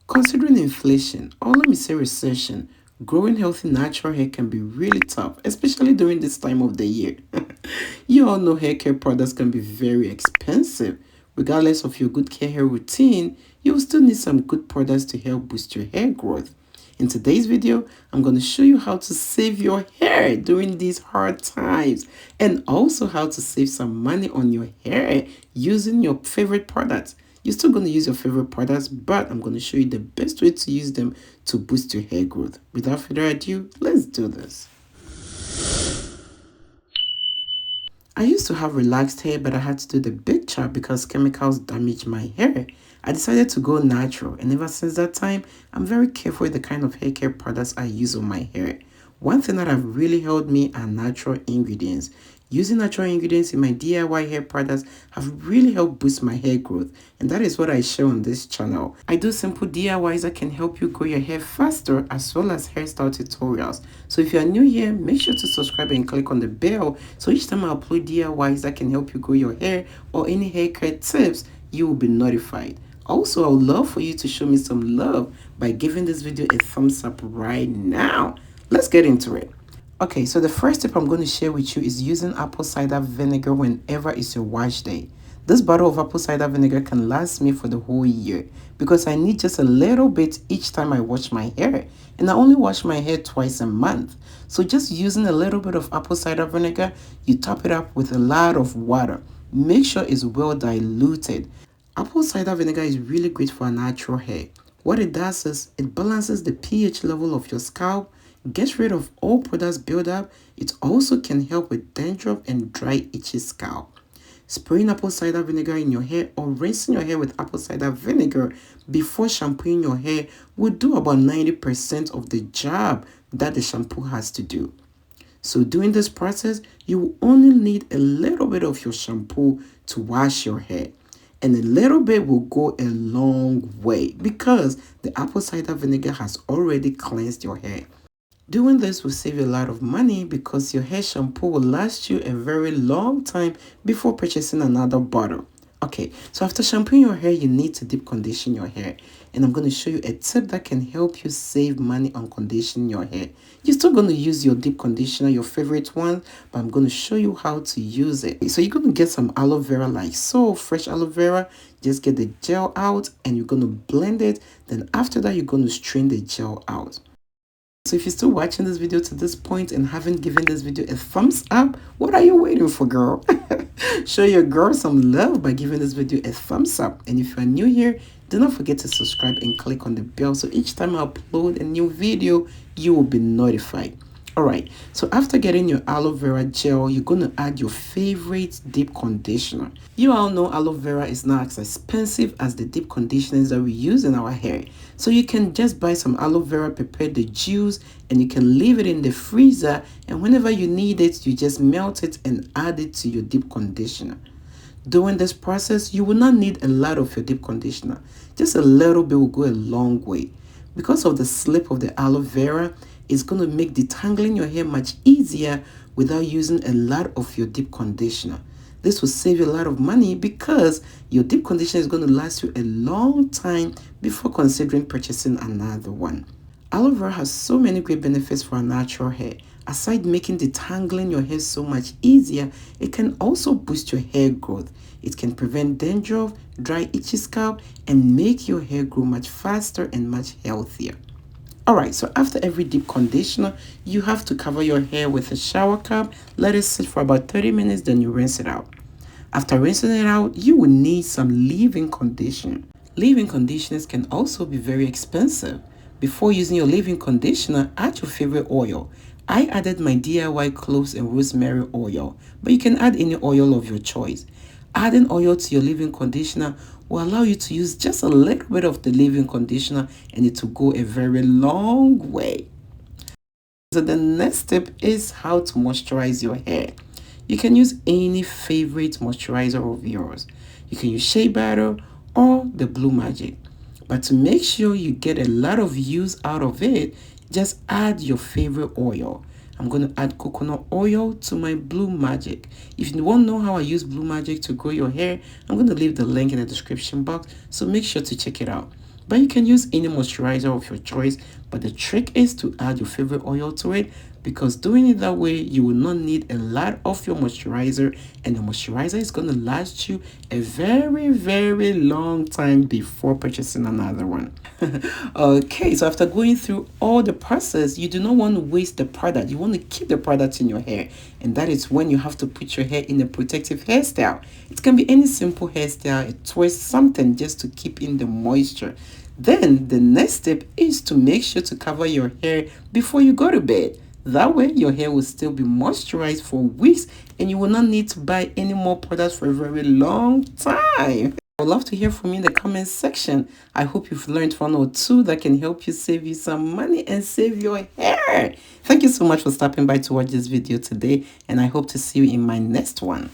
Considering inflation, or let me say recession, growing healthy natural hair can be really tough, especially during this time of the year. You all know hair care products can be very expensive. Regardless of your good care hair routine, you will still need some good products to help boost your hair growth. In today's video, I'm going to show you how to save your hair during these hard times and also how to save some money on your hair using your favorite products. You're still going to use your favorite products, but I'm going to show you the best way to use them to boost your hair growth. Without further ado, let's do this. I used to have relaxed hair, but I had to do the big chop because chemicals damaged my hair. I decided to go natural, and ever since that time, I'm very careful with the kind of hair care products I use on my hair. One thing that have really helped me are natural ingredients. Using natural ingredients in my DIY hair products have really helped boost my hair growth, and that is what I share on this channel. I do simple DIYs that can help you grow your hair faster as well as hairstyle tutorials. So if you are new here, make sure to subscribe and click on the bell so each time I upload DIYs that can help you grow your hair or any hair care tips, you will be notified. Also, I would love for you to show me some love by giving this video a thumbs up right now. Let's get into it. Okay, so the first tip I'm going to share with you is using apple cider vinegar whenever it's your wash day. This bottle of apple cider vinegar can last me for the whole year because I need just a little bit each time I wash my hair. And I only wash my hair twice a month. So just using a little bit of apple cider vinegar, you top it up with a lot of water. Make sure it's well diluted. Apple cider vinegar is really great for natural hair. What it does is it balances the pH level of your scalp, gets rid of all products buildup. It also can help with dandruff and dry, itchy scalp. Spraying apple cider vinegar in your hair or rinsing your hair with apple cider vinegar before shampooing your hair will do about 90% of the job that the shampoo has to do. So doing this process, you will only need a little bit of your shampoo to wash your hair. And a little bit will go a long way because the apple cider vinegar has already cleansed your hair. Doing this will save you a lot of money because your hair shampoo will last you a very long time before purchasing another bottle. Okay, so after shampooing your hair, you need to deep condition your hair. And I'm going to show you a tip that can help you save money on conditioning your hair. You're still going to use your deep conditioner, your favorite one, but I'm going to show you how to use it. So you're going to get some aloe vera like so, fresh aloe vera. Just get the gel out and you're going to blend it. Then after that, you're going to strain the gel out. So if you're still watching this video to this point and haven't given this video a thumbs up, what are you waiting for, girl? Show your girl some love by giving this video a thumbs up. And if you are new here, do not forget to subscribe and click on the bell so each time I upload a new video, you will be notified. Alright, so after getting your aloe vera gel, you're going to add your favorite deep conditioner. You all know aloe vera is not as expensive as the deep conditioners that we use in our hair. So you can just buy some aloe vera, prepare the juice, and you can leave it in the freezer. And whenever you need it, you just melt it and add it to your deep conditioner. During this process, you will not need a lot of your deep conditioner. Just a little bit will go a long way. Because of the slip of the aloe vera, it's going to make detangling your hair much easier without using a lot of your deep conditioner. This will save you a lot of money because your deep conditioner is going to last you a long time before considering purchasing another one. Aloe vera has so many great benefits for our natural hair. Aside making detangling your hair so much easier, it can also boost your hair growth. It can prevent dandruff, dry, itchy scalp, and make your hair grow much faster and much healthier. Alright, so after every deep conditioner, you have to cover your hair with a shower cap, let it sit for about 30 minutes, then you rinse it out. After rinsing it out, you will need some leave-in conditioner. Leave-in conditioners can also be very expensive. Before using your leave-in conditioner, add your favorite oil. I added my DIY cloves and rosemary oil, but you can add any oil of your choice. Adding oil to your leave-in conditioner will allow you to use just a little bit of the leave-in conditioner and it will go a very long way. So the next tip is how to moisturize your hair. You can use any favorite moisturizer of yours. You can use shea butter or the Blue Magic. But to make sure you get a lot of use out of it, just add your favorite oil. I'm going to add coconut oil to my Blue Magic. If you want to know how I use Blue Magic to grow your hair, I'm going to leave the link in the description box, so make sure to check it out. But you can use any moisturizer of your choice, but the trick is to add your favorite oil to it, because doing it that way you will not need a lot of your moisturizer, and the moisturizer is going to last you a very long time before purchasing another one. Okay, so after going through all the process, you do not want to waste the product. You want to keep the product in your hair, and that is when you have to put your hair in a protective hairstyle. It can be any simple hairstyle, a twist, something just to keep in the moisture. Then the next step is to make sure to cover your hair before you go to bed. That way your hair will still be moisturized for weeks, and you will not need to buy any more products for a very long time. I would love to hear from you in the comments section. I hope you've learned one or two that can help you save you some money and save your hair. Thank you so much for stopping by to watch this video today, and I hope to see you in my next one.